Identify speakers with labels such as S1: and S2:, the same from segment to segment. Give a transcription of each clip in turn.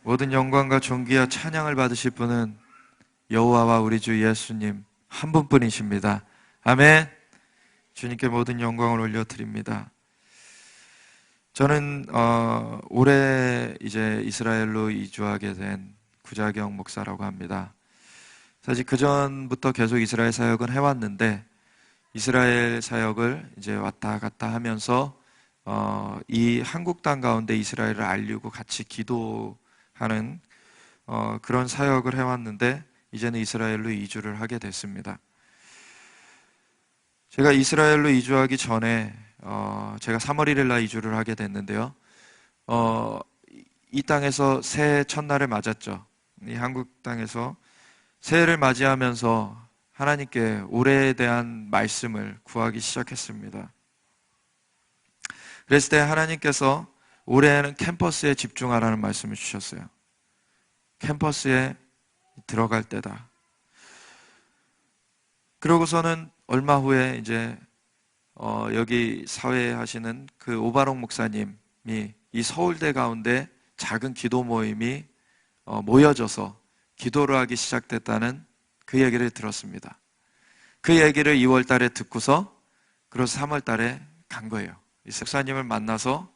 S1: 모든 영광과 존귀와 찬양을 받으실 분은 여호와와 우리 주 예수님 한 분뿐이십니다. 아멘. 주님께 모든 영광을 올려드립니다. 저는 올해 이제 이스라엘로 이주하게 된 구자경 목사라고 합니다. 사실 그 전부터 계속 이스라엘 사역은 해왔는데 이스라엘 사역을 이제 왔다 갔다 하면서 이 한국 땅 가운데 이스라엘을 알리고 같이 기도하는 그런 사역을 해왔는데 이제는 이스라엘로 이주를 하게 됐습니다. 제가 이스라엘로 이주하기 전에 제가 3월 1일 날 이주를 하게 됐는데요. 이 땅에서 새해 첫날을 맞았죠. 이 한국 땅에서 새해를 맞이하면서 하나님께 올해에 대한 말씀을 구하기 시작했습니다. 그랬을 때 하나님께서 올해에는 캠퍼스에 집중하라는 말씀을 주셨어요. 캠퍼스에 들어갈 때다. 그러고서는 얼마 후에 이제 여기 사회 하시는 그 오바록 목사님이 이 서울대 가운데 작은 기도 모임이 모여져서 기도를 하기 시작됐다는 그 얘기를 들었습니다. 그 얘기를 2월 달에 듣고서 그래서 3월 달에 간 거예요. 이 목사님을 만나서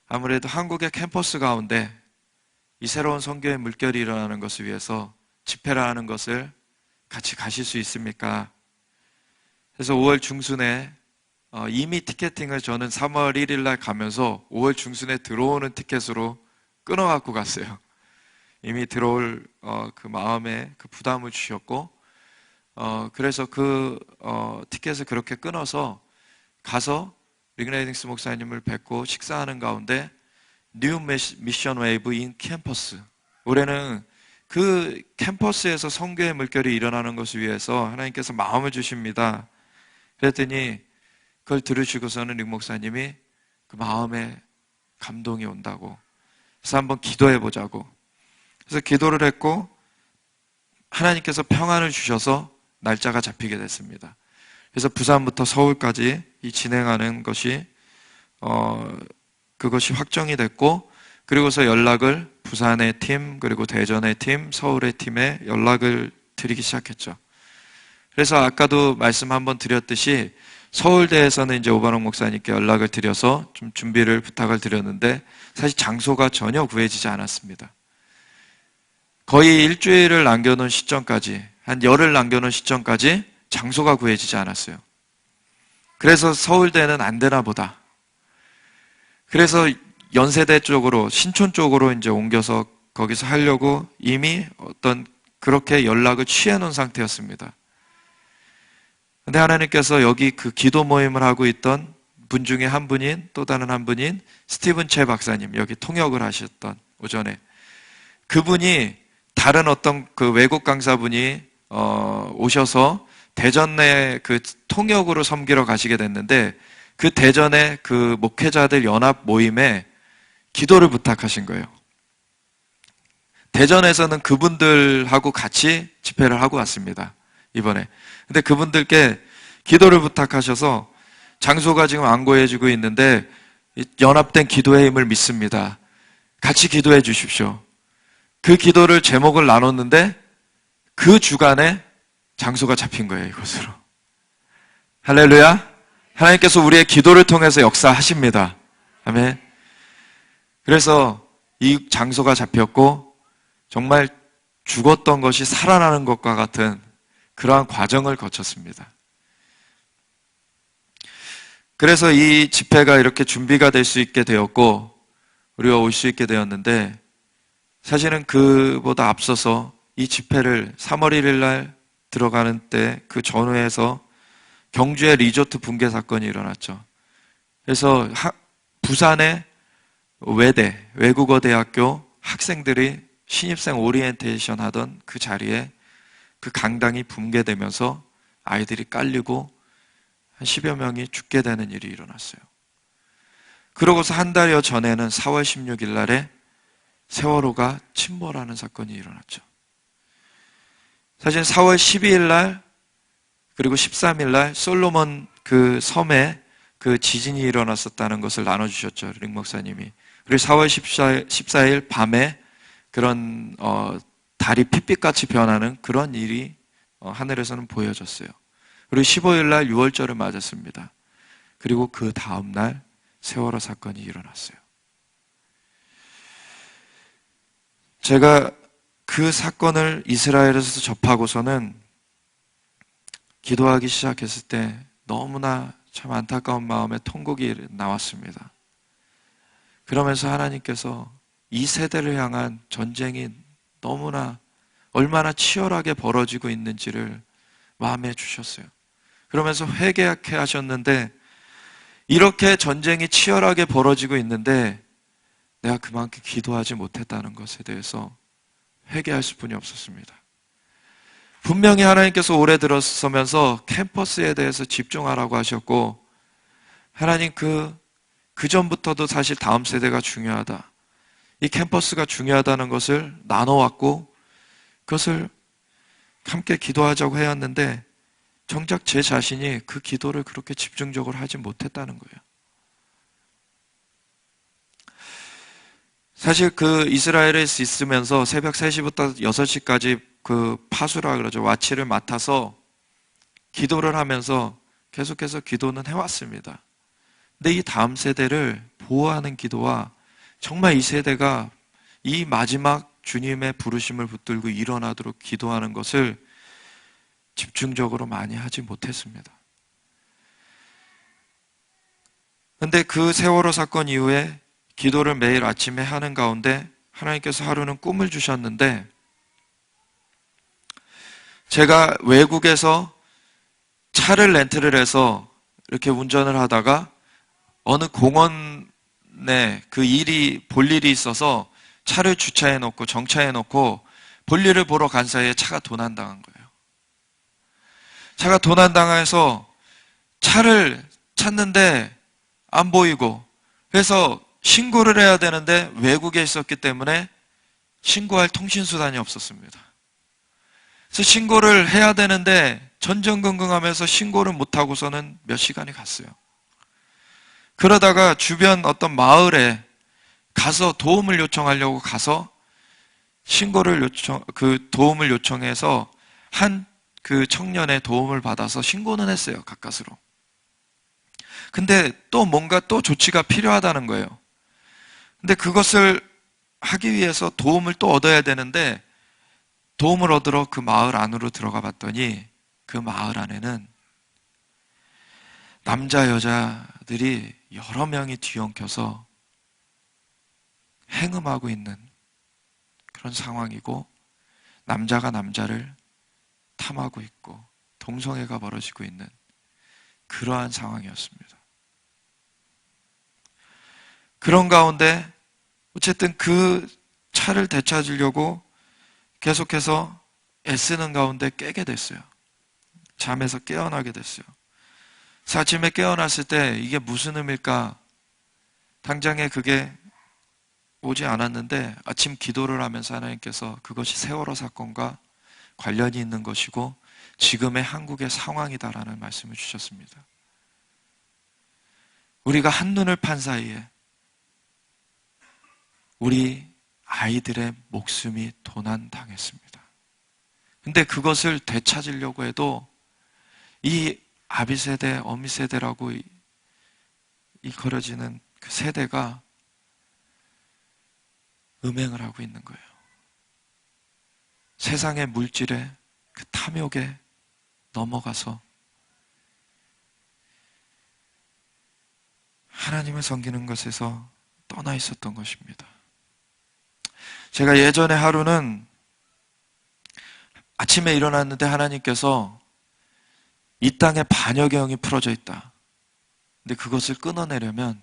S1: 아무래도 한국의 캠퍼스 가운데 이 새로운 선교의 물결이 일어나는 것을 위해서 집회를 하는 것을 같이 가실 수 있습니까? 그래서 5월 중순에 이미 티켓팅을 저는 3월 1일 날 가면서 5월 중순에 들어오는 티켓으로 끊어갖고 갔어요. 이미 들어올 그 마음에 그 부담을 주셨고 그래서 그 티켓을 그렇게 끊어서 가서 리그네이딩스 목사님을 뵙고 식사하는 가운데 뉴 미션 웨이브 인 캠퍼스, 올해는 그 캠퍼스에서 선교의 물결이 일어나는 것을 위해서 하나님께서 마음을 주십니다. 그랬더니 그걸 들으시고서는 릭 목사님이 그 마음에 감동이 온다고, 그래서 한번 기도해 보자고, 그래서 기도를 했고 하나님께서 평안을 주셔서 날짜가 잡히게 됐습니다. 그래서 부산부터 서울까지 이 진행하는 것이 그것이 확정이 됐고, 그리고서 연락을 부산의 팀, 그리고 대전의 팀, 서울의 팀에 연락을 드리기 시작했죠. 그래서 아까도 말씀 한번 드렸듯이 서울대에서는 이제 오바록 목사님께 연락을 드려서 좀 준비를 부탁을 드렸는데 사실 장소가 전혀 구해지지 않았습니다. 거의 일주일을 남겨놓은 시점까지, 한 열흘 남겨놓은 시점까지 장소가 구해지지 않았어요. 그래서 서울대는 안 되나 보다. 그래서 연세대 쪽으로, 신촌 쪽으로 이제 옮겨서 거기서 하려고 이미 어떤 그렇게 연락을 취해 놓은 상태였습니다. 근데 하나님께서 여기 그 기도 모임을 하고 있던 분 중에 한 분인, 또 다른 한 분인 스티븐 채 박사님, 여기 통역을 하셨던 오전에 그분이 다른 어떤 그 외국 강사분이 오셔서 대전에 그 통역으로 섬기러 가시게 됐는데 그 대전의 그 목회자들 연합 모임에 기도를 부탁하신 거예요. 대전에서는 그분들하고 같이 집회를 하고 왔습니다, 이번에. 근데 그분들께 기도를 부탁하셔서 장소가 지금 안 구해지고 있는데 연합된 기도의 힘을 믿습니다. 같이 기도해 주십시오. 그 기도를 제목을 나눴는데 그 주간에 장소가 잡힌 거예요, 이곳으로. 할렐루야. 하나님께서 우리의 기도를 통해서 역사하십니다. 아멘. 그래서 이 장소가 잡혔고 정말 죽었던 것이 살아나는 것과 같은 그러한 과정을 거쳤습니다. 그래서 이 집회가 이렇게 준비가 될 수 있게 되었고 우리가 올 수 있게 되었는데, 사실은 그보다 앞서서 이 집회를 3월 1일 날 들어가는 때 그 전후에서 경주의 리조트 붕괴 사건이 일어났죠. 그래서 부산의 외대, 외국어대학교 학생들이 신입생 오리엔테이션 하던 그 자리에 그 강당이 붕괴되면서 아이들이 깔리고 한 10여 명이 죽게 되는 일이 일어났어요. 그러고서 한 달여 전에는 4월 16일 날에 세월호가 침몰하는 사건이 일어났죠. 사실 4월 12일 날 그리고 13일 날 솔로몬 그 섬에 그 지진이 일어났었다는 것을 나눠주셨죠, 릭 목사님이. 그리고 4월 14일 밤에 그런 달이 핏빛같이 변하는 그런 일이 하늘에서는 보여졌어요. 그리고 15일 날 6월절을 맞았습니다. 그리고 그 다음 날 세월호 사건이 일어났어요. 제가 그 사건을 이스라엘에서 접하고서는 기도하기 시작했을 때 너무나 참 안타까운 마음에 통곡이 나왔습니다. 그러면서 하나님께서 이 세대를 향한 전쟁이 너무나 얼마나 치열하게 벌어지고 있는지를 마음에 주셨어요. 그러면서 회개하게 하셨는데, 이렇게 전쟁이 치열하게 벌어지고 있는데 내가 그만큼 기도하지 못했다는 것에 대해서 회개할 수뿐이 없었습니다. 분명히 하나님께서 오래 들어서면서 캠퍼스에 대해서 집중하라고 하셨고, 하나님 그 전부터도 사실 다음 세대가 중요하다, 이 캠퍼스가 중요하다는 것을 나눠왔고 그것을 함께 기도하자고 해왔는데, 정작 제 자신이 그 기도를 그렇게 집중적으로 하지 못했다는 거예요. 사실 그 이스라엘에 있으면서 새벽 3시부터 6시까지 그 파수라 그러죠. 와치를 맡아서 기도를 하면서 계속해서 기도는 해왔습니다. 근데 이 다음 세대를 보호하는 기도와 정말 이 세대가 이 마지막 주님의 부르심을 붙들고 일어나도록 기도하는 것을 집중적으로 많이 하지 못했습니다. 근데 그 세월호 사건 이후에 기도를 매일 아침에 하는 가운데 하나님께서 하루는 꿈을 주셨는데, 제가 외국에서 차를 렌트를 해서 이렇게 운전을 하다가 어느 공원에 볼 일이 있어서 차를 주차해 놓고 정차해 놓고 볼일을 보러 간 사이에 차가 도난당한 거예요. 차가 도난당해서 차를 찾는데 안 보이고, 그래서 신고를 해야 되는데 외국에 있었기 때문에 신고할 통신수단이 없었습니다. 그래서 신고를 해야 되는데 전전긍긍하면서 신고를 못하고서는 몇 시간이 갔어요. 그러다가 주변 어떤 마을에 가서 도움을 요청하려고 가서 도움을 요청해서 한 그 청년의 도움을 받아서 신고는 했어요, 가까스로. 근데 또 뭔가 또 조치가 필요하다는 거예요. 근데 그것을 하기 위해서 도움을 또 얻어야 되는데, 도움을 얻으러 그 마을 안으로 들어가 봤더니 그 마을 안에는 남자 여자들이 여러 명이 뒤엉켜서 행음하고 있는 그런 상황이고, 남자가 남자를 탐하고 있고 동성애가 벌어지고 있는 그러한 상황이었습니다. 그런 가운데 어쨌든 그 차를 되찾으려고 계속해서 애쓰는 가운데 깨게 됐어요. 잠에서 깨어나게 됐어요. 그래서 아침에 깨어났을 때 이게 무슨 의미일까? 당장에 그게 오지 않았는데, 아침 기도를 하면서 하나님께서 그것이 세월호 사건과 관련이 있는 것이고 지금의 한국의 상황이다라는 말씀을 주셨습니다. 우리가 한눈을 판 사이에 우리 아이들의 목숨이 도난당했습니다. 근데 그것을 되찾으려고 해도 이 아비세대, 어미세대라고 일컬어지는 그 세대가 음행을 하고 있는 거예요. 세상의 물질에, 그 탐욕에 넘어가서 하나님을 섬기는 것에서 떠나 있었던 것입니다. 제가 예전에 하루는 아침에 일어났는데 하나님께서 이 땅에 반역의 영이 풀어져 있다. 근데 그것을 끊어내려면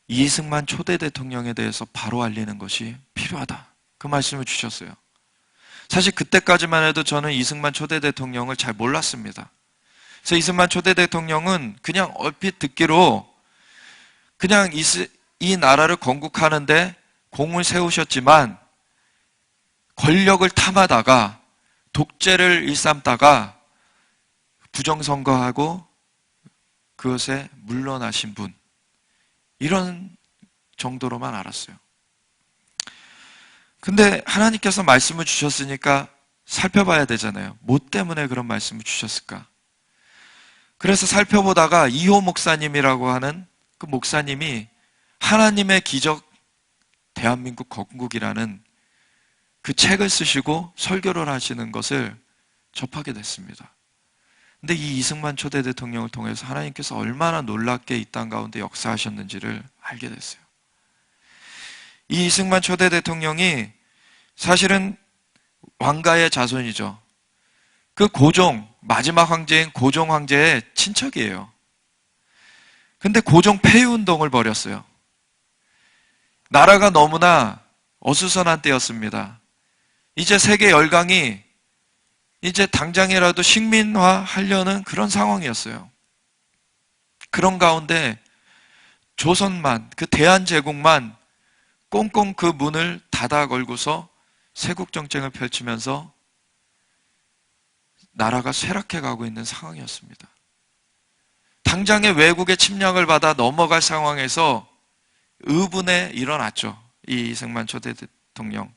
S1: 이승만 초대 대통령에 대해서 바로 알리는 것이 필요하다. 그 말씀을 주셨어요. 사실 그때까지만 해도 저는 이승만 초대 대통령을 잘 몰랐습니다. 그래서 이승만 초대 대통령은 그냥 얼핏 듣기로 그냥 이 나라를 건국하는데 공을 세우셨지만 권력을 탐하다가 독재를 일삼다가 부정선거하고 그것에 물러나신 분, 이런 정도로만 알았어요. 근데 하나님께서 말씀을 주셨으니까 살펴봐야 되잖아요. 뭐 때문에 그런 말씀을 주셨을까? 그래서 살펴보다가 이호 목사님이라고 하는 그 목사님이 하나님의 기적 대한민국 건국이라는 그 책을 쓰시고 설교를 하시는 것을 접하게 됐습니다. 근데 이 이승만 초대 대통령을 통해서 하나님께서 얼마나 놀랍게 이 땅 가운데 역사하셨는지를 알게 됐어요. 이 이승만 초대 대통령이 사실은 왕가의 자손이죠. 그 고종, 마지막 황제인 고종 황제의 친척이에요. 근데 고종 폐위운동을 벌였어요. 나라가 너무나 어수선한 때였습니다. 이제 세계 열강이 이제 당장이라도 식민화 하려는 그런 상황이었어요. 그런 가운데 조선만, 그 대한제국만 꽁꽁 그 문을 닫아 걸고서 세국정쟁을 펼치면서 나라가 쇠락해 가고 있는 상황이었습니다. 당장에 외국의 침략을 받아 넘어갈 상황에서 의분에 일어났죠. 이 이승만 초대 대통령.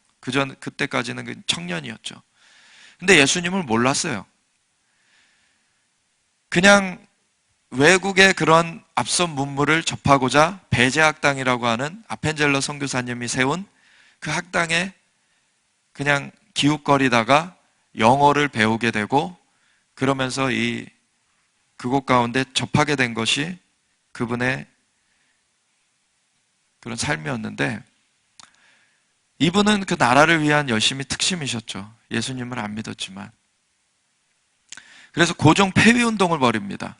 S1: 그때까지는 그 청년이었죠. 근데 예수님을 몰랐어요. 그냥 외국의 그런 앞선 문물을 접하고자 배제학당이라고 하는 아펜젤러 선교사님이 세운 그 학당에 그냥 기웃거리다가 영어를 배우게 되고 그러면서 그곳 가운데 접하게 된 것이 그분의 그런 삶이었는데 이분은 그 나라를 위한 열심히 특심이셨죠. 예수님을 안 믿었지만. 그래서 고종 폐위운동을 벌입니다.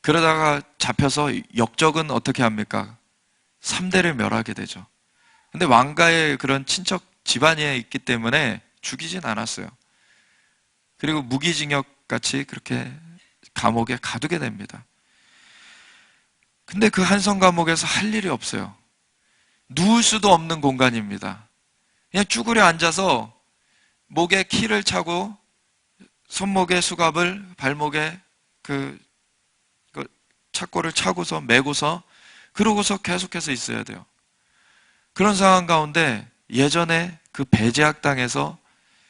S1: 그러다가 잡혀서 역적은 어떻게 합니까? 3대를 멸하게 되죠. 근데 왕가의 그런 친척 집안에 있기 때문에 죽이진 않았어요. 그리고 무기징역 같이 그렇게 감옥에 가두게 됩니다. 근데 그 한성 감옥에서 할 일이 없어요. 누울 수도 없는 공간입니다. 그냥 쭈그려 앉아서 목에 키를 차고 손목에 수갑을 발목에 그 착고를 차고서 메고서 그러고서 계속해서 있어야 돼요. 그런 상황 가운데 예전에 그 배제학당에서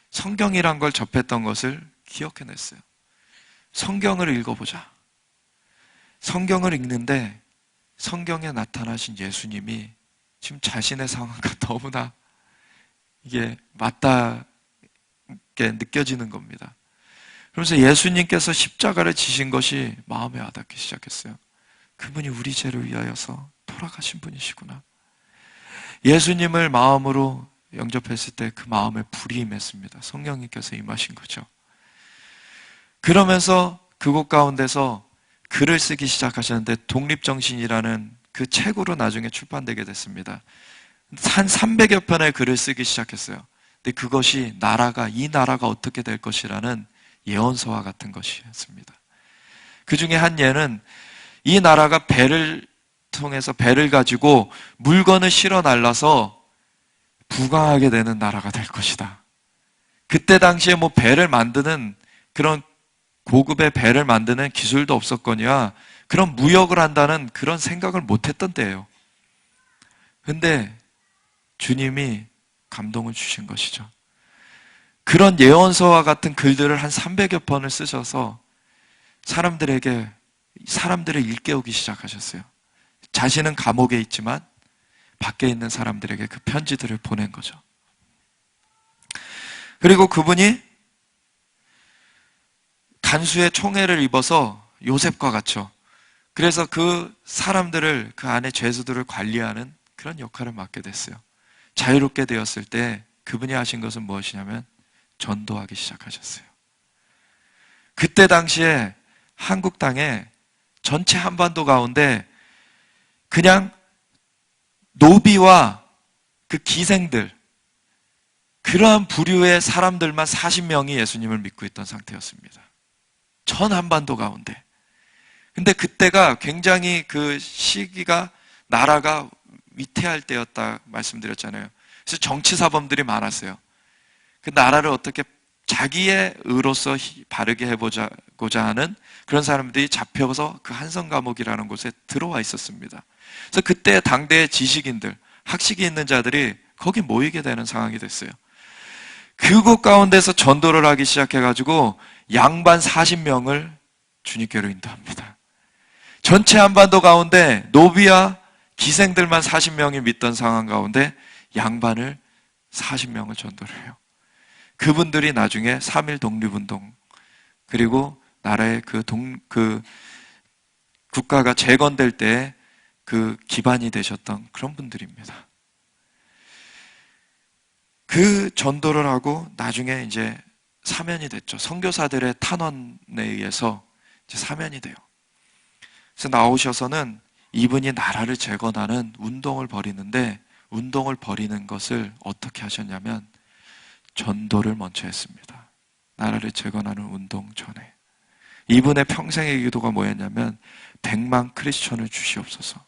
S1: 성경이란 걸 접했던 것을 기억해냈어요. 성경을 읽어보자. 성경을 읽는데 성경에 나타나신 예수님이 지금 자신의 상황과 너무나 이게 맞닿게 느껴지는 겁니다. 그러면서 예수님께서 십자가를 지신 것이 마음에 와닿기 시작했어요. 그분이 우리 죄를 위하여서 돌아가신 분이시구나. 예수님을 마음으로 영접했을 때 그 마음에 불이 임했습니다. 성령님께서 임하신 거죠. 그러면서 그곳 가운데서 글을 쓰기 시작하셨는데 독립정신이라는 그 책으로 나중에 출판되게 됐습니다. 한 300여 편의 글을 쓰기 시작했어요. 근데 그것이 이 나라가 어떻게 될 것이라는 예언서와 같은 것이었습니다. 그 중에 한 예는 이 나라가 배를 통해서 배를 가지고 물건을 실어 날라서 부강하게 되는 나라가 될 것이다. 그때 당시에 뭐 배를 만드는 그런 고급의 배를 만드는 기술도 없었거니와 그런 무역을 한다는 그런 생각을 못했던 때예요. 근데 주님이 감동을 주신 것이죠. 그런 예언서와 같은 글들을 한 300여 편을 쓰셔서 사람들을 일깨우기 시작하셨어요. 자신은 감옥에 있지만 밖에 있는 사람들에게 그 편지들을 보낸 거죠. 그리고 그분이 간수의 총애를 입어서 요셉과 같죠. 그래서 그 사람들을, 그 안에 죄수들을 관리하는 그런 역할을 맡게 됐어요. 자유롭게 되었을 때 그분이 하신 것은 무엇이냐면 전도하기 시작하셨어요. 그때 당시에 한국 땅에 전체 한반도 가운데 그냥 노비와 그 기생들, 그러한 부류의 사람들만 40명이 예수님을 믿고 있던 상태였습니다. 전 한반도 가운데. 근데 그때가 굉장히 그 시기가 나라가 위태할 때였다 말씀드렸잖아요. 그래서 정치사범들이 많았어요. 그 나라를 어떻게 자기의 의로서 바르게 해보자고자 하는 그런 사람들이 잡혀서 그 한성 감옥이라는 곳에 들어와 있었습니다. 그래서 그때 당대의 지식인들, 학식이 있는 자들이 거기 모이게 되는 상황이 됐어요. 그곳 가운데서 전도를 하기 시작해가지고 양반 40명을 주님께로 인도합니다. 전체 한반도 가운데 노비와 기생들만 40명이 믿던 상황 가운데 양반을 40명을 전도를 해요. 그분들이 나중에 3.1 독립운동, 그리고 나라의 그 국가가 재건될 때 그 기반이 되셨던 그런 분들입니다. 그 전도를 하고 나중에 이제 사면이 됐죠. 선교사들의 탄원에 의해서 이제 사면이 돼요. 그래서 나오셔서는 이분이 나라를 재건하는 운동을 벌이는데, 운동을 벌이는 것을 어떻게 하셨냐면 전도를 먼저 했습니다. 나라를 재건하는 운동 전에. 이분의 평생의 기도가 뭐였냐면 100만 크리스천을 주시옵소서.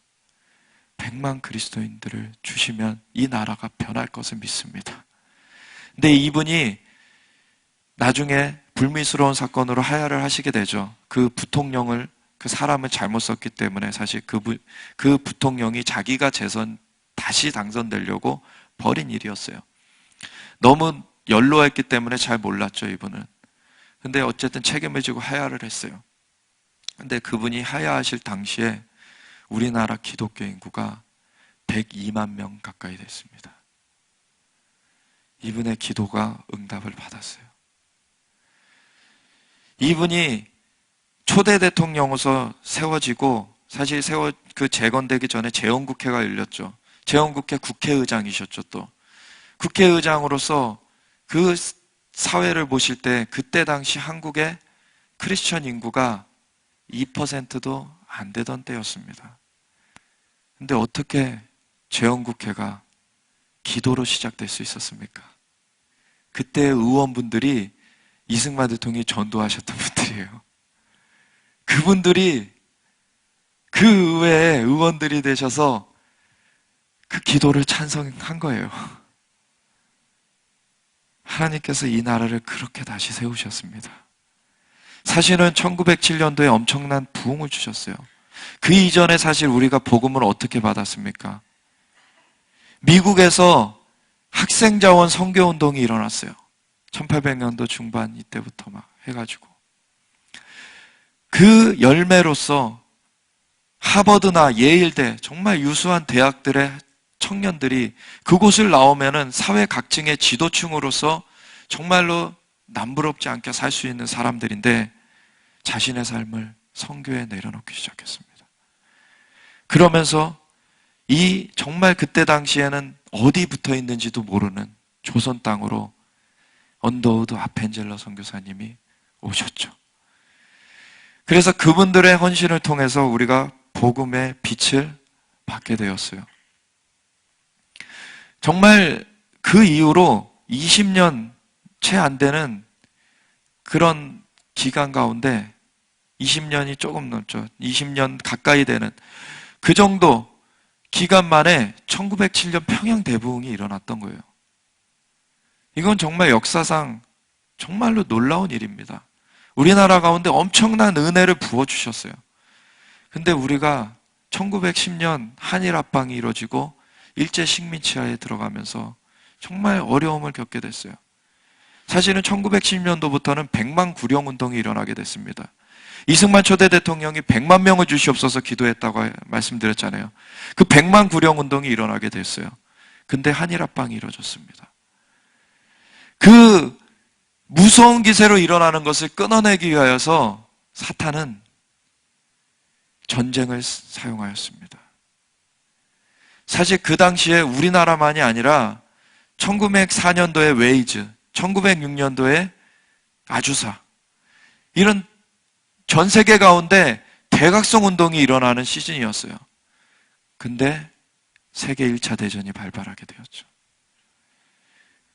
S1: 100만 그리스도인들을 주시면 이 나라가 변할 것을 믿습니다. 근데 이분이 나중에 불미스러운 사건으로 하야를 하시게 되죠. 그 부통령을, 그 사람을 잘못 썼기 때문에 사실 그 부통령이 자기가 다시 당선되려고 벌인 일이었어요. 너무 연로했기 때문에 잘 몰랐죠, 이분은. 근데 어쨌든 책임을 지고 하야를 했어요. 근데 그분이 하야하실 당시에 우리나라 기독교 인구가 102만 명 가까이 됐습니다. 이분의 기도가 응답을 받았어요. 이분이 초대 대통령으로서 세워지고, 사실 그 재건되기 전에 재헌국회가 열렸죠. 재헌국회 국회의장이셨죠. 또 국회의장으로서 그 사회를 보실 때 그때 당시 한국의 크리스천 인구가 2%도 안 되던 때였습니다. 근데 어떻게 재헌국회가 기도로 시작될 수 있었습니까? 그때 의원분들이 이승만 대통령이 전도하셨던 분들이에요. 그분들이 그 의회의 의원들이 되셔서 그 기도를 찬성한 거예요. 하나님께서 이 나라를 그렇게 다시 세우셨습니다. 사실은 1907년도에 엄청난 부흥을 주셨어요. 그 이전에 사실 우리가 복음을 어떻게 받았습니까? 미국에서 학생자원 선교운동이 일어났어요. 1800년도 중반 이때부터 막 해가지고. 그 열매로서 하버드나 예일대, 정말 유수한 대학들의 청년들이 그곳을 나오면은 사회 각층의 지도층으로서 정말로 남부럽지 않게 살 수 있는 사람들인데 자신의 삶을 선교에 내려놓기 시작했습니다. 그러면서 이 정말 그때 당시에는 어디 붙어 있는지도 모르는 조선 땅으로 언더우드 아펜젤러 선교사님이 오셨죠. 그래서 그분들의 헌신을 통해서 우리가 복음의 빛을 받게 되었어요. 정말 그 이후로 20년 채 안 되는 그런 기간 가운데 20년이 조금 넘죠. 20년 가까이 되는 그 정도 기간 만에 1907년 평양 대부흥이 일어났던 거예요. 이건 정말 역사상 정말로 놀라운 일입니다. 우리나라 가운데 엄청난 은혜를 부어주셨어요. 근데 우리가 1910년 한일 합방이 이루어지고 일제 식민지하에 들어가면서 정말 어려움을 겪게 됐어요. 사실은 1910년도부터는 100만 구령운동이 일어나게 됐습니다. 이승만 초대 대통령이 100만 명을 주시옵소서 기도했다고 말씀드렸잖아요. 그 100만 구령운동이 일어나게 됐어요. 근데 한일 합방이 이루어졌습니다. 그 무서운 기세로 일어나는 것을 끊어내기 위하여서 사탄은 전쟁을 사용하였습니다. 사실 그 당시에 우리나라만이 아니라 1904년도에 웨이즈, 1906년도에 아주사, 이런 전 세계 가운데 대각성 운동이 일어나는 시즌이었어요. 근데 세계 1차 대전이 발발하게 되었죠.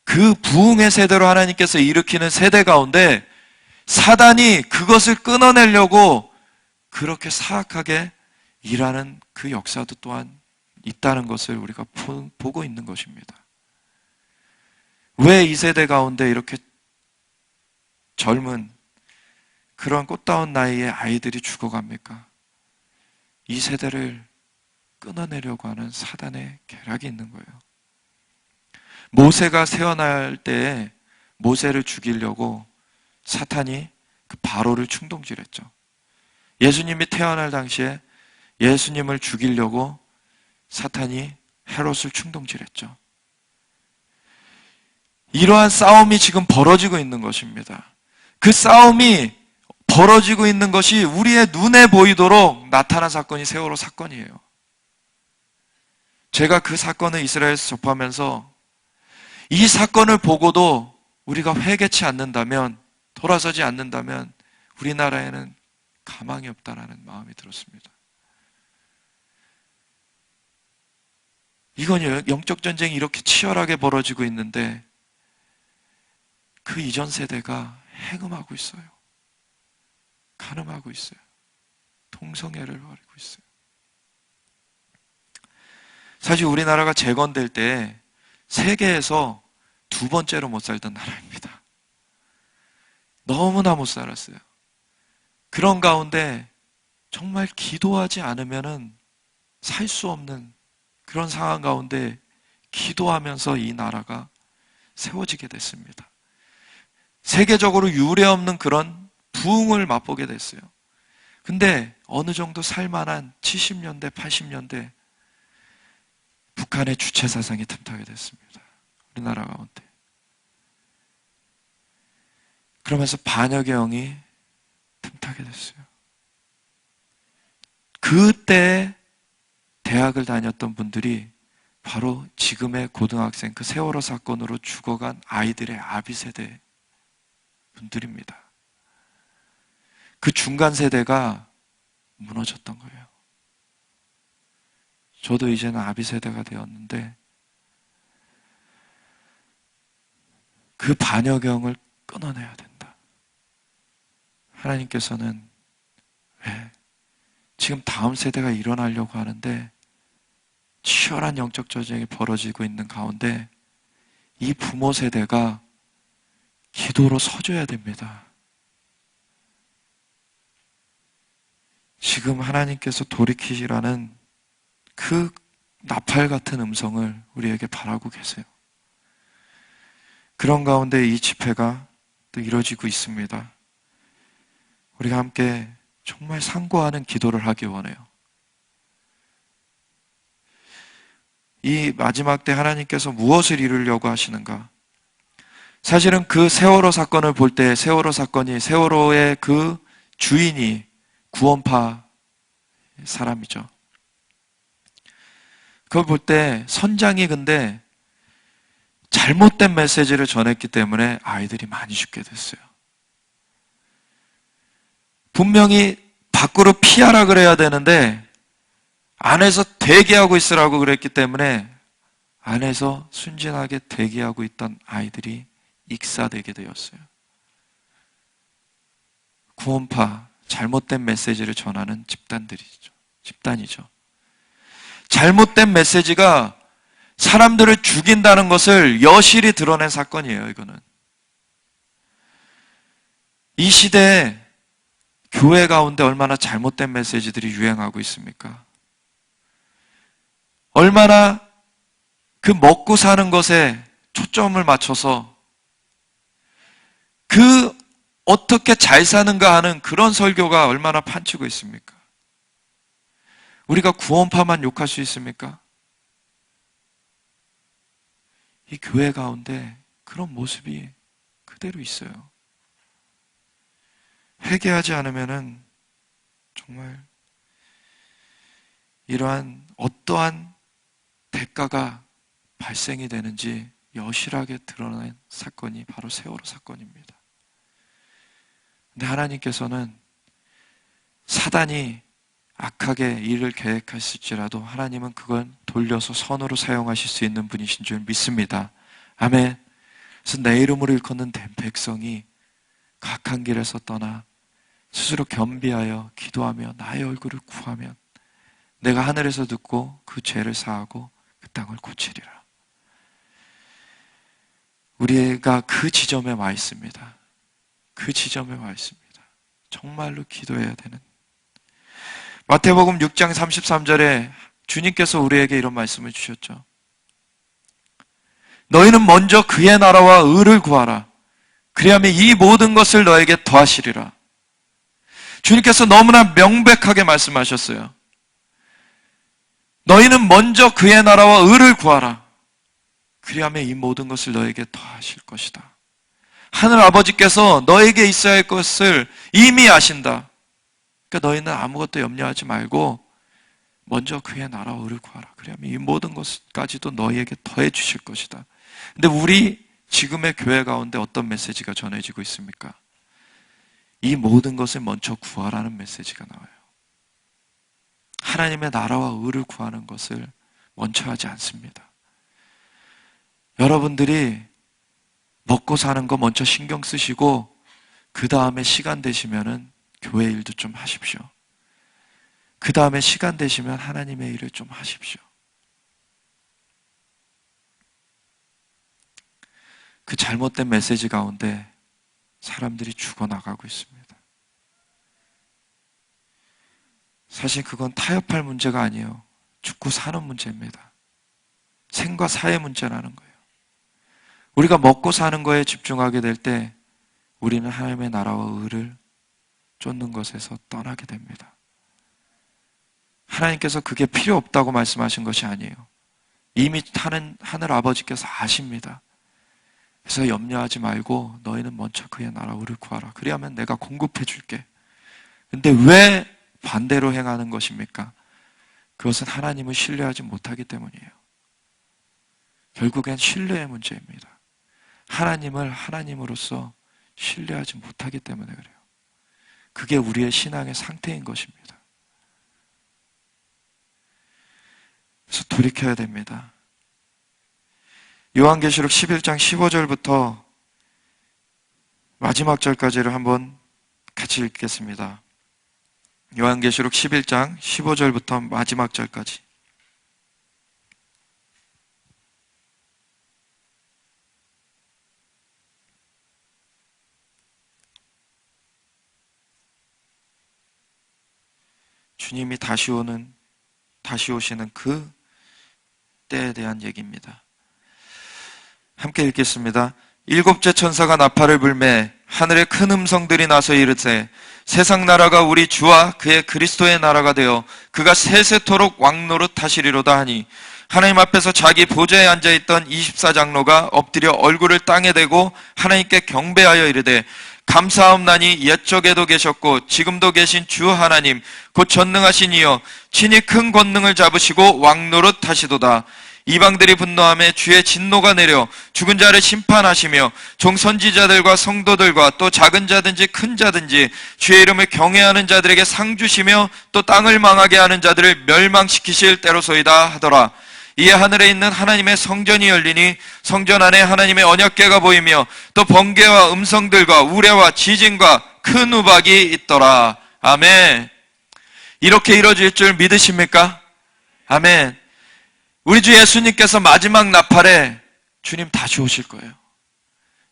S1: 그 부흥의 세대로 하나님께서 일으키는 세대 가운데 사단이 그것을 끊어내려고 그렇게 사악하게 일하는 그 역사도 또한 있다는 것을 우리가 보고 있는 것입니다. 왜 이 세대 가운데 이렇게 젊은 그런 꽃다운 나이의 아이들이 죽어갑니까? 이 세대를 끊어내려고 하는 사단의 계략이 있는 거예요. 모세가 태어날 때에 모세를 죽이려고 사탄이 그 바로를 충동질했죠. 예수님이 태어날 당시에 예수님을 죽이려고 사탄이 헤롯을 충동질했죠. 이러한 싸움이 지금 벌어지고 있는 것입니다. 그 싸움이 벌어지고 있는 것이 우리의 눈에 보이도록 나타난 사건이 세월호 사건이에요. 제가 그 사건을 이스라엘에서 접하면서 이 사건을 보고도 우리가 회개치 않는다면, 돌아서지 않는다면 우리나라에는 가망이 없다라는 마음이 들었습니다. 이건 영적 전쟁이 이렇게 치열하게 벌어지고 있는데 그 이전 세대가 해금하고 있어요. 간음하고 있어요. 동성애를 벌이고 있어요. 사실 우리나라가 재건될 때 세계에서 두 번째로 못 살던 나라입니다. 너무나 못 살았어요. 그런 가운데 정말 기도하지 않으면은 살 수 없는 그런 상황 가운데 기도하면서 이 나라가 세워지게 됐습니다. 세계적으로 유례없는 그런 부흥을 맛보게 됐어요. 근데 어느 정도 살만한 70년대, 80년대 북한의 주체 사상이 틈타게 됐습니다. 우리나라 가운데. 그러면서 반역의 틈타게 됐어요. 그때 대학을 다녔던 분들이 바로 지금의 고등학생, 그 세월호 사건으로 죽어간 아이들의 아비 세대 분들입니다. 그 중간 세대가 무너졌던 거예요. 저도 이제는 아비 세대가 되었는데 그 반역을 끊어내야 된다. 하나님께서는 왜 지금 다음 세대가 일어나려고 하는데 치열한 영적 전쟁이 벌어지고 있는 가운데 이 부모 세대가 기도로 서줘야 됩니다. 지금 하나님께서 돌이키시라는 그 나팔 같은 음성을 우리에게 바라고 계세요. 그런 가운데 이 집회가 또 이루어지고 있습니다. 우리가 함께 정말 상고하는 기도를 하기 원해요. 이 마지막 때 하나님께서 무엇을 이루려고 하시는가? 사실은 그 세월호 사건을 볼 때 세월호의 그 주인이 구원파 사람이죠. 그걸 볼 때 선장이 근데 잘못된 메시지를 전했기 때문에 아이들이 많이 죽게 됐어요. 분명히 밖으로 피하라 그래야 되는데 안에서 대기하고 있으라고 그랬기 때문에 안에서 순진하게 대기하고 있던 아이들이 익사되게 되었어요. 구원파, 잘못된 메시지를 전하는 집단이죠. 잘못된 메시지가 사람들을 죽인다는 것을 여실히 드러낸 사건이에요, 이거는. 이 시대에 교회 가운데 얼마나 잘못된 메시지들이 유행하고 있습니까? 얼마나 그 먹고 사는 것에 초점을 맞춰서 그 어떻게 잘 사는가 하는 그런 설교가 얼마나 판치고 있습니까? 우리가 구원파만 욕할 수 있습니까? 이 교회 가운데 그런 모습이 그대로 있어요. 회개하지 않으면은 정말 이러한 어떠한 대가가 발생이 되는지 여실하게 드러낸 사건이 바로 세월호 사건입니다. 근데 하나님께서는 사단이 악하게 일을 계획하실지라도 하나님은 그건 돌려서 선으로 사용하실 수 있는 분이신 줄 믿습니다. 아멘. 그래서 내 이름을 일컫는 백성이 각한 길에서 떠나 스스로 겸비하여 기도하며 나의 얼굴을 구하면 내가 하늘에서 듣고 그 죄를 사하고 그 땅을 고치리라. 우리가 그 지점에 와 있습니다. 그 지점에 와 있습니다. 정말로 기도해야 되는. 마태복음 6장 33절에 주님께서 우리에게 이런 말씀을 주셨죠. 너희는 먼저 그의 나라와 의를 구하라. 그리하면 이 모든 것을 너에게 더하시리라. 주님께서 너무나 명백하게 말씀하셨어요. 너희는 먼저 그의 나라와 의를 구하라. 그리하면 이 모든 것을 너에게 더하실 것이다. 하늘 아버지께서 너에게 있어야 할 것을 이미 아신다. 그러니까 너희는 아무것도 염려하지 말고 먼저 그의 나라와 의를 구하라. 그러면 이 모든 것까지도 너희에게 더해 주실 것이다. 근데 우리 지금의 교회 가운데 어떤 메시지가 전해지고 있습니까? 이 모든 것을 먼저 구하라는 메시지가 나와요. 하나님의 나라와 의를 구하는 것을 먼저 하지 않습니다. 여러분들이 먹고 사는 거 먼저 신경 쓰시고 그 다음에 시간 되시면은 교회 일도 좀 하십시오. 그 다음에 시간 되시면 하나님의 일을 좀 하십시오. 그 잘못된 메시지 가운데 사람들이 죽어나가고 있습니다. 사실 그건 타협할 문제가 아니에요. 죽고 사는 문제입니다. 생과 사의 문제라는 거예요. 우리가 먹고 사는 거에 집중하게 될 때 우리는 하나님의 나라와 의를 쫓는 것에서 떠나게 됩니다. 하나님께서 그게 필요 없다고 말씀하신 것이 아니에요. 이미 하늘 아버지께서 아십니다. 그래서 염려하지 말고 너희는 먼저 그의 나라와 의를 구하라. 그리하면 내가 공급해 줄게. 근데 왜 반대로 행하는 것입니까? 그것은 하나님을 신뢰하지 못하기 때문이에요. 결국엔 신뢰의 문제입니다. 하나님을 하나님으로서 신뢰하지 못하기 때문에 그래요. 그게 우리의 신앙의 상태인 것입니다. 그래서 돌이켜야 됩니다. 요한계시록 11장 15절부터 마지막 절까지를 한번 같이 읽겠습니다. 요한계시록 11장 15절부터 마지막 절까지. 주님이 다시 오시는 그 때에 대한 얘기입니다. 함께 읽겠습니다. 일곱째 천사가 나팔을 불매 하늘에 큰 음성들이 나서 이르되 세상 나라가 우리 주와 그의 그리스도의 나라가 되어 그가 세세토록 왕노릇 하시리로다 하니 하나님 앞에서 자기 보좌에 앉아있던 24장로가 엎드려 얼굴을 땅에 대고 하나님께 경배하여 이르되 감사하옵나니 옛적에도 계셨고 지금도 계신 주 하나님 곧 전능하신 이여 친히 큰 권능을 잡으시고 왕노릇 하시도다. 이방들이 분노하며 주의 진노가 내려 죽은 자를 심판하시며 종 선지자들과 성도들과 또 작은 자든지 큰 자든지 주의 이름을 경외하는 자들에게 상 주시며 또 땅을 망하게 하는 자들을 멸망시키실 때로소이다 하더라. 이에 하늘에 있는 하나님의 성전이 열리니 성전 안에 하나님의 언약궤가 보이며 또 번개와 음성들과 우레와 지진과 큰 우박이 있더라. 아멘. 이렇게 이루어질 줄 믿으십니까? 아멘. 우리 주 예수님께서 마지막 나팔에 주님 다시 오실 거예요.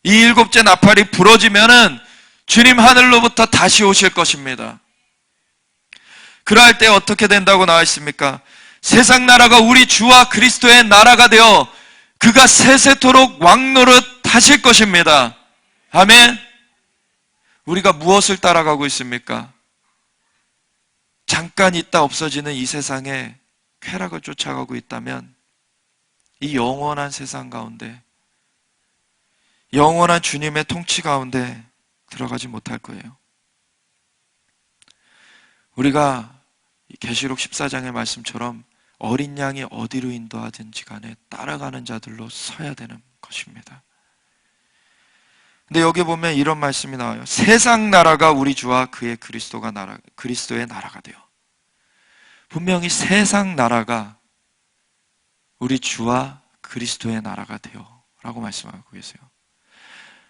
S1: 이 일곱째 나팔이 부러지면은 주님 하늘로부터 다시 오실 것입니다. 그럴 때 어떻게 된다고 나와 있습니까? 세상 나라가 우리 주와 그리스도의 나라가 되어 그가 세세토록 왕노릇 하실 것입니다. 아멘. 우리가 무엇을 따라가고 있습니까? 잠깐 있다 없어지는 이 세상에 쾌락을 쫓아가고 있다면 이 영원한 세상 가운데 영원한 주님의 통치 가운데 들어가지 못할 거예요. 우리가 계시록 14장의 말씀처럼 어린 양이 어디로 인도하든지 간에 따라가는 자들로 서야 되는 것입니다. 근데 여기 보면 이런 말씀이 나와요. 세상 나라가 우리 주와 그의 그리스도의 나라가 되어. 분명히 세상 나라가 우리 주와 그리스도의 나라가 되어 라고 말씀하고 계세요.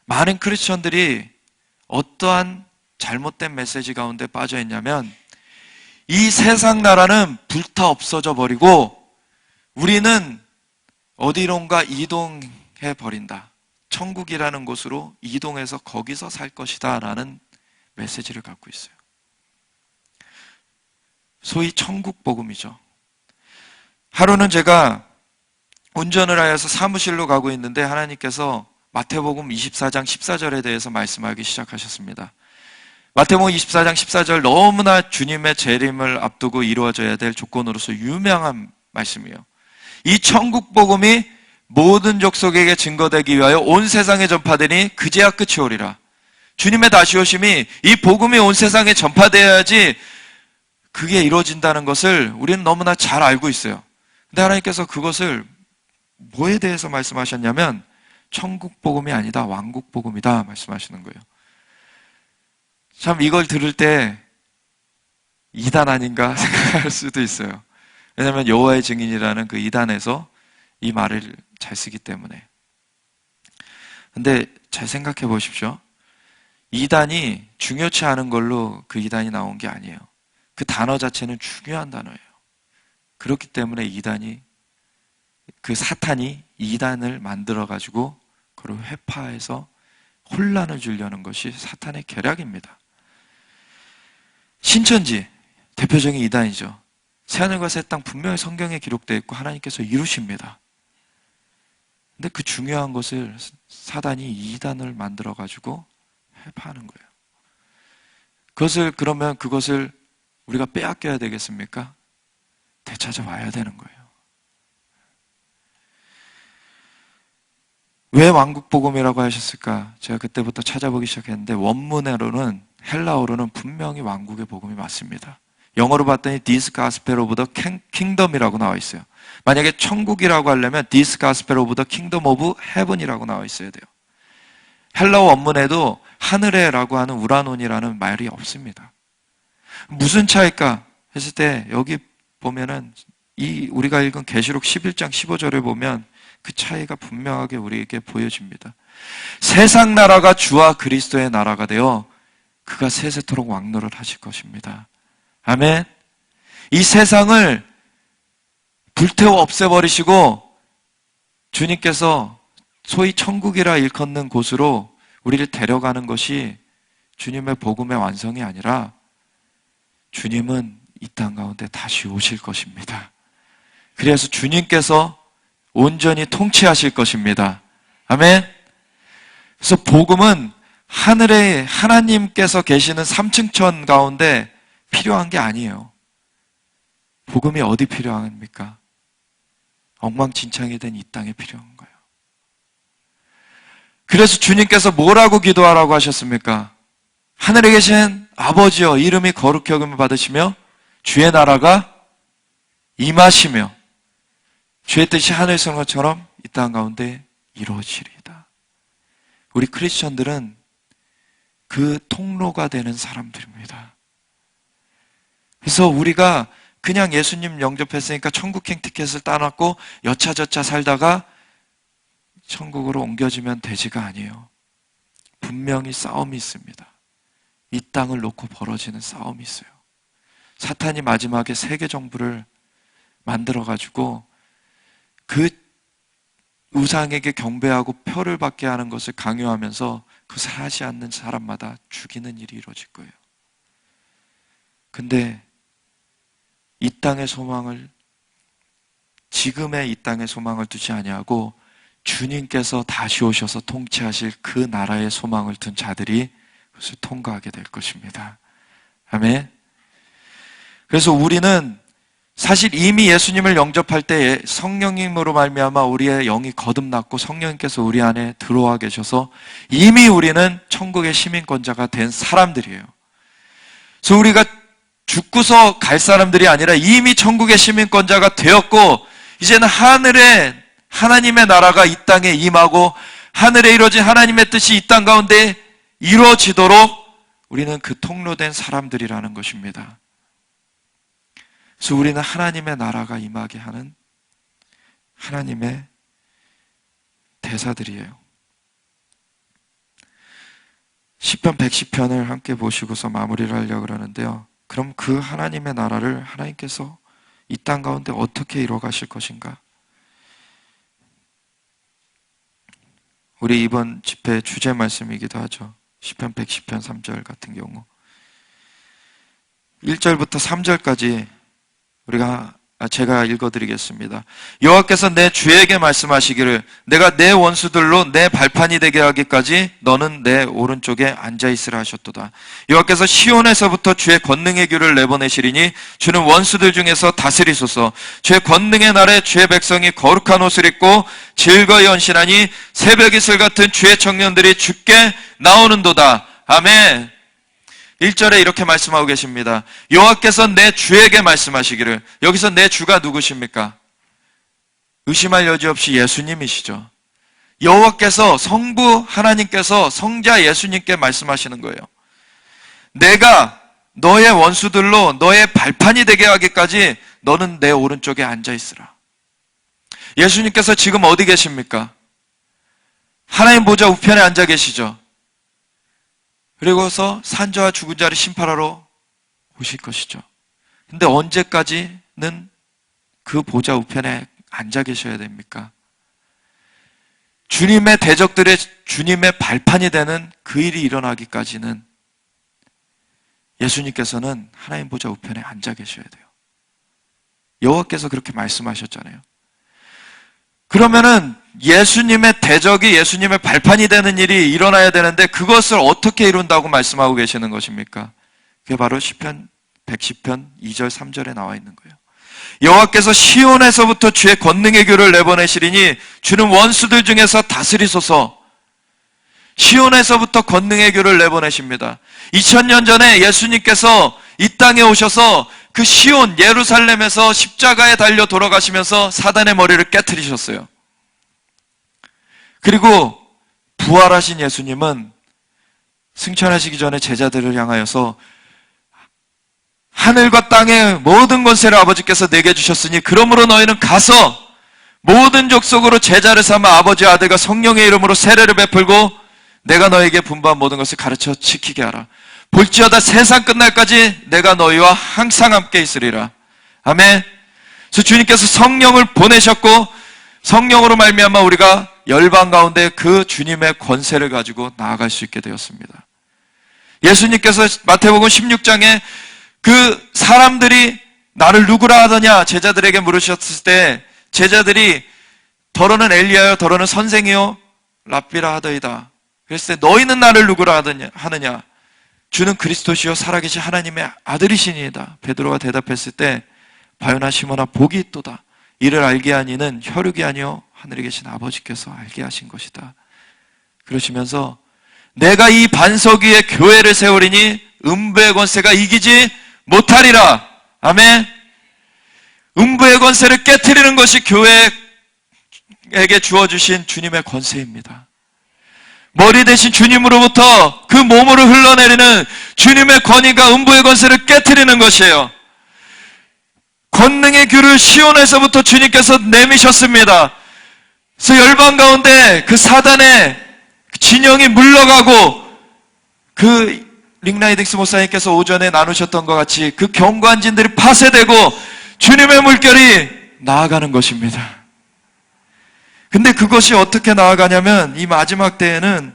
S1: 많은 크리스천들이 어떠한 잘못된 메시지 가운데 빠져 있냐면 이 세상 나라는 불타 없어져 버리고 우리는 어디론가 이동해 버린다. 천국이라는 곳으로 이동해서 거기서 살 것이다 라는 메시지를 갖고 있어요. 소위 천국 복음이죠. 하루는 제가 운전을 하여서 사무실로 가고 있는데 하나님께서 마태복음 24장 14절에 대해서 말씀하기 시작하셨습니다. 마태복음 24장 14절 너무나 주님의 재림을 앞두고 이루어져야 될 조건으로서 유명한 말씀이에요. 이 천국 복음이 모든 족속에게 증거되기 위하여 온 세상에 전파되니 그제야 끝이 오리라. 주님의 다시 오심이 이 복음이 온 세상에 전파되어야지 그게 이루어진다는 것을 우리는 너무나 잘 알고 있어요. 근데 하나님께서 그것을 뭐에 대해서 말씀하셨냐면 천국 복음이 아니다, 왕국 복음이다 말씀하시는 거예요. 참 이걸 들을 때 이단 아닌가 생각할 수도 있어요. 왜냐하면 여호와의 증인이라는 그 이단에서 이 말을 잘 쓰기 때문에. 근데 잘 생각해 보십시오. 이단이 중요치 않은 걸로 그 이단이 나온 게 아니에요. 그 단어 자체는 중요한 단어예요. 그렇기 때문에 이단이, 그 사탄이 이단을 만들어가지고 그걸 회파해서 혼란을 주려는 것이 사탄의 계략입니다. 신천지, 대표적인 이단이죠. 새하늘과 새 땅 분명히 성경에 기록되어 있고 하나님께서 이루십니다. 근데 그 중요한 것을 사단이 이단을 만들어가지고 회파하는 거예요. 그러면 그것을 우리가 빼앗겨야 되겠습니까? 되찾아와야 되는 거예요. 왜 왕국복음이라고 하셨을까? 제가 그때부터 찾아보기 시작했는데 원문으로는, 헬라어로는 분명히 왕국의 복음이 맞습니다. 영어로 봤더니 This Gospel of the Kingdom이라고 나와 있어요. 만약에 천국이라고 하려면 This Gospel of the Kingdom of Heaven이라고 나와 있어야 돼요. 헬라어 원문에도 하늘에라고 하는 우라논이라는 말이 없습니다. 무슨 차이일까 했을 때 여기 보면은 우리가 읽은 계시록 11장 15절에 보면 그 차이가 분명하게 우리에게 보여집니다. 세상 나라가 주와 그리스도의 나라가 되어 그가 세세토록 왕노를 하실 것입니다. 아멘. 이 세상을 불태워 없애버리시고 주님께서 소위 천국이라 일컫는 곳으로 우리를 데려가는 것이 주님의 복음의 완성이 아니라 주님은 이 땅 가운데 다시 오실 것입니다. 그래서 주님께서 온전히 통치하실 것입니다. 아멘. 그래서 복음은 하늘에 하나님께서 계시는 삼층천 가운데 필요한 게 아니에요. 복음이 어디 필요합니까? 엉망진창이 된 이 땅에 필요한 거예요. 그래서 주님께서 뭐라고 기도하라고 하셨습니까? 하늘에 계신 아버지여, 이름이 거룩히 여김을 받으시며 주의 나라가 임하시며 주의 뜻이 하늘에서 것처럼 이 땅 가운데 이루어지리이다. 우리 크리스천들은 그 통로가 되는 사람들입니다. 그래서 우리가 그냥 예수님 영접했으니까 천국행 티켓을 따놨고 여차저차 살다가 천국으로 옮겨지면 되지가 아니에요. 분명히 싸움이 있습니다. 이 땅을 놓고 벌어지는 싸움이 있어요. 사탄이 마지막에 세계 정부를 만들어가지고 그 우상에게 경배하고 표를 받게 하는 것을 강요하면서 그것을 하지 않는 사람마다 죽이는 일이 이루어질 거예요. 근데 이 땅의 소망을, 지금의 이 땅의 소망을 두지 아니하고 주님께서 다시 오셔서 통치하실 그 나라의 소망을 둔 자들이 그것을 통과하게 될 것입니다. 아멘. 그래서 우리는 사실 이미 예수님을 영접할 때 성령님으로 말미암아 우리의 영이 거듭났고 성령님께서 우리 안에 들어와 계셔서 이미 우리는 천국의 시민권자가 된 사람들이에요. 그래서 우리가 죽고서 갈 사람들이 아니라 이미 천국의 시민권자가 되었고 이제는 하늘에 하나님의 나라가 이 땅에 임하고 하늘에 이루어진 하나님의 뜻이 이 땅 가운데 이루어지도록 우리는 그 통로된 사람들이라는 것입니다. 그래서 우리는 하나님의 나라가 임하게 하는 하나님의 대사들이에요. 시편 110편을 함께 보시고서 마무리를 하려고 그러는데요. 그럼 그 하나님의 나라를 하나님께서 이 땅 가운데 어떻게 이루어 가실 것인가? 우리 이번 집회 주제 말씀이기도 하죠. 시편 110편 3절 같은 경우 1절부터 3절까지 우리가 제가 읽어드리겠습니다. 여호와께서 내 주에게 말씀하시기를 내가 내 원수들로 내 발판이 되게 하기까지 너는 내 오른쪽에 앉아있으라 하셨도다. 여호와께서 시온에서부터 주의 권능의 규를 내보내시리니 주는 원수들 중에서 다스리소서. 주의 권능의 날에 주의 백성이 거룩한 옷을 입고 즐거이 헌신하니 새벽 이슬 같은 주의 청년들이 주께 나오는도다. 아멘. 1절에 이렇게 말씀하고 계십니다. 여호와께서 내 주에게 말씀하시기를. 여기서 내 주가 누구십니까? 의심할 여지 없이 예수님이시죠. 여호와께서 성부 하나님께서 성자 예수님께 말씀하시는 거예요. 내가 너의 원수들로 너의 발판이 되게 하기까지 너는 내 오른쪽에 앉아 있으라. 예수님께서 지금 어디 계십니까? 하나님 보좌 우편에 앉아 계시죠. 그리고서 산자와 죽은 자를 심판하러 오실 것이죠. 근데 언제까지는 그 보좌 우편에 앉아 계셔야 됩니까? 주님의 대적들의 주님의 발판이 되는 그 일이 일어나기까지는 예수님께서는 하나님 보좌 우편에 앉아 계셔야 돼요. 여호와께서 그렇게 말씀하셨잖아요. 그러면은 예수님의 대적이 예수님의 발판이 되는 일이 일어나야 되는데 그것을 어떻게 이룬다고 말씀하고 계시는 것입니까? 그게 바로 시편 110편 2절 3절에 나와 있는 거예요. 여호와께서 시온에서부터 주의 권능의 규를 내보내시리니 주는 원수들 중에서 다스리소서. 시온에서부터 권능의 규를 내보내십니다. 2000년 전에 예수님께서 이 땅에 오셔서 그 시온 예루살렘에서 십자가에 달려 돌아가시면서 사단의 머리를 깨트리셨어요. 그리고 부활하신 예수님은 승천하시기 전에 제자들을 향하여서 하늘과 땅의 모든 권세를 아버지께서 내게 주셨으니 그러므로 너희는 가서 모든 족속으로 제자를 삼아 아버지와 아들과 성령의 이름으로 세례를 베풀고 내가 너에게 분부한 모든 것을 가르쳐 지키게 하라. 볼지어다 세상 끝날까지 내가 너희와 항상 함께 있으리라. 아멘. 그래서 주님께서 성령을 보내셨고 성령으로 말미암아 우리가 열방 가운데 그 주님의 권세를 가지고 나아갈 수 있게 되었습니다. 예수님께서 마태복음 16장에 그 사람들이 나를 누구라 하더냐 제자들에게 물으셨을 때 제자들이 더러는 엘리야요 더러는 선생이요 랍비라 하더이다. 그랬을 때 너희는 나를 누구라 하느냐 주는 그리스도시요 살아계신 하나님의 아들이시니이다. 베드로가 대답했을 때 바요나 시몬아 복이 있도다. 이를 알게 한 이는 혈육이 아니요 하늘에 계신 아버지께서 알게 하신 것이다. 그러시면서 내가 이 반석 위에 교회를 세우리니 음부의 권세가 이기지 못하리라. 아멘. 음부의 권세를 깨트리는 것이 교회에게 주어주신 주님의 권세입니다. 머리 대신 주님으로부터 그 몸으로 흘러내리는 주님의 권위가 음부의 권세를 깨트리는 것이에요. 권능의 규를 시온에서부터 주님께서 내미셨습니다. 그래서 열방 가운데 그 사단의 진영이 물러가고 그 링라이딩스 목사님께서 오전에 나누셨던 것 같이 그 경관진들이 파쇄되고 주님의 물결이 나아가는 것입니다. 근데 그것이 어떻게 나아가냐면 이 마지막 때에는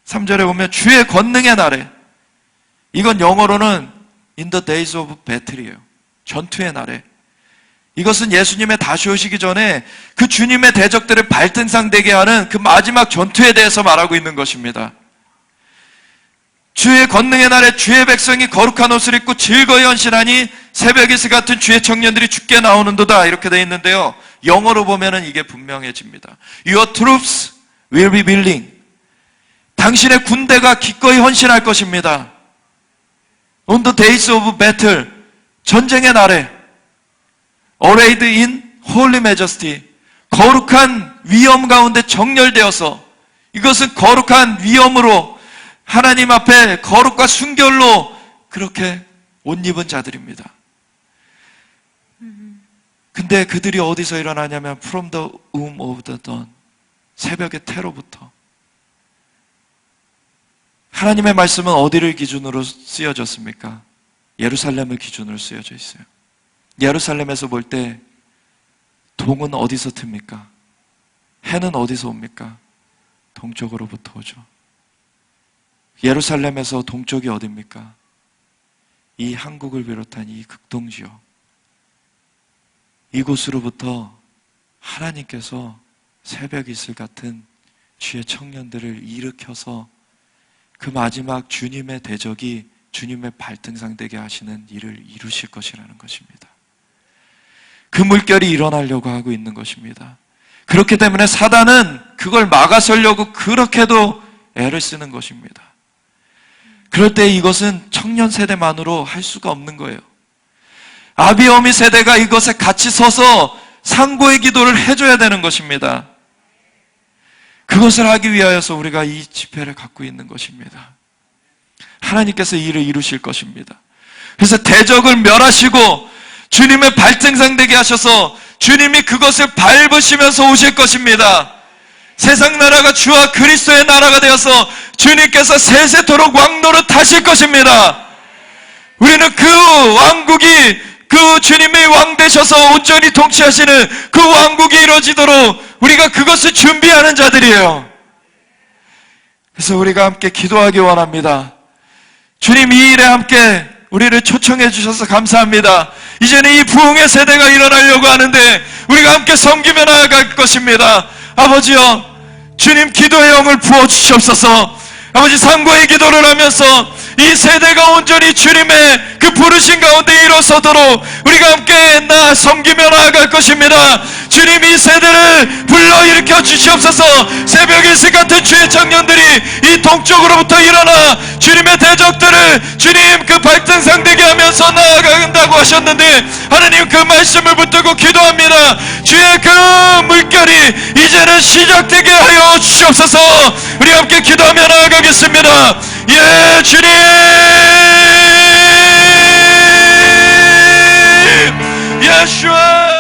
S1: 3절에 보면 주의 권능의 날에, 이건 영어로는 in the days of battle이에요. 전투의 날에. 이것은 예수님의 다시 오시기 전에 그 주님의 대적들을 발등상되게 하는 그 마지막 전투에 대해서 말하고 있는 것입니다. 주의 권능의 날에 주의 백성이 거룩한 옷을 입고 즐거이 헌신하니 새벽 이슬 같은 주의 청년들이 주께 나오는도다. 이렇게 되어 있는데요. 영어로 보면은 이게 분명해집니다. Your troops will be willing. 당신의 군대가 기꺼이 헌신할 것입니다. On the days of battle. 전쟁의 날에. Arrayed in holy majesty. 거룩한 위엄 가운데 정렬되어서, 이것은 거룩한 위엄으로 하나님 앞에 거룩과 순결로 그렇게 옷 입은 자들입니다. 근데 그들이 어디서 일어나냐면 from the womb of the dawn. 새벽의 태로부터. 하나님의 말씀은 어디를 기준으로 쓰여졌습니까? 예루살렘을 기준으로 쓰여져 있어요. 예루살렘에서 볼 때 동은 어디서 틉니까? 해는 어디서 옵니까? 동쪽으로부터 오죠. 예루살렘에서 동쪽이 어디입니까? 이 한국을 비롯한 이 극동지역. 이곳으로부터 하나님께서 새벽 이슬 같은 주의 청년들을 일으켜서 그 마지막 주님의 대적이 주님의 발등상 되게 하시는 일을 이루실 것이라는 것입니다. 그 물결이 일어나려고 하고 있는 것입니다. 그렇기 때문에 사단은 그걸 막아서려고 그렇게도 애를 쓰는 것입니다. 그럴 때 이것은 청년 세대만으로 할 수가 없는 거예요. 아비어미 세대가 이것에 같이 서서 상고의 기도를 해줘야 되는 것입니다. 그것을 하기 위하여서 우리가 이 집회를 갖고 있는 것입니다. 하나님께서 이 일을 이루실 것입니다. 그래서 대적을 멸하시고 주님의 발등상 되게 하셔서 주님이 그것을 밟으시면서 오실 것입니다. 세상 나라가 주와 그리스도의 나라가 되어서 주님께서 세세토록 왕노릇 하실 것입니다. 우리는 그 왕국이 그 주님의 왕 되셔서 온전히 통치하시는 그 왕국이 이루어지도록 우리가 그것을 준비하는 자들이에요. 그래서 우리가 함께 기도하기 원합니다. 주님 이 일에 함께 우리를 초청해 주셔서 감사합니다. 이제는 이 부흥의 세대가 일어나려고 하는데 우리가 함께 섬기며 나아갈 것입니다. 아버지여, 주님 기도의 영을 부어주시옵소서. 아버지, 상고의 기도를 하면서 이 세대가 온전히 주님의 그 부르신 가운데 일어서도록 우리가 함께 섬기며 나아갈 것입니다. 주님 이 세대를 불러일으켜 주시옵소서. 새벽 일시 같은 주의 청년들이 이 동쪽으로부터 일어나 주님의 대적들을 주님 그 발등상 되게 하면서 나아간다고 하셨는데, 하나님 그 말씀을 붙들고 기도합니다. 주의 그 물결이 이제는 시작되게 하여 주시옵소서. 우리 함께 기도하며 나아가겠습니다. 예, 주님 예수아.